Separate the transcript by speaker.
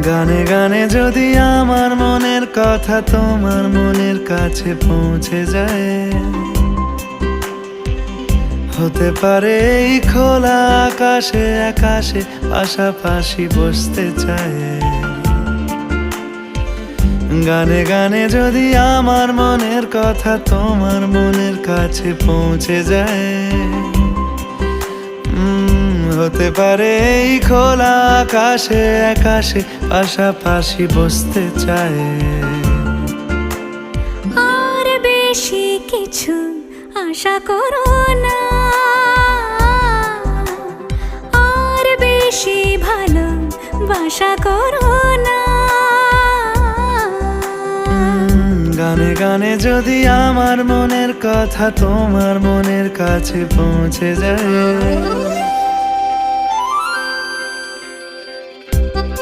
Speaker 1: গানে গানে যদি আমার মনের কথা তোমার মনের কাছে পৌঁছে যায়, হতে পারে এই খোলা আকাশে আকাশে পাশাপাশি বসতে চায়। গানে গানে যদি আমার মনের কথা তোমার মনের কাছে পৌঁছে যায়, হতে পারে এই খোলা আকাশে আকাশে পাশাপাশি বসতে চায়।
Speaker 2: আর বেশি কিছু আশা করো না, আর বেশি ভালোবাসা করো না।
Speaker 1: গানে গানে যদি আমার মনের কথা তোমার মনের কাছে পৌঁছে যায়,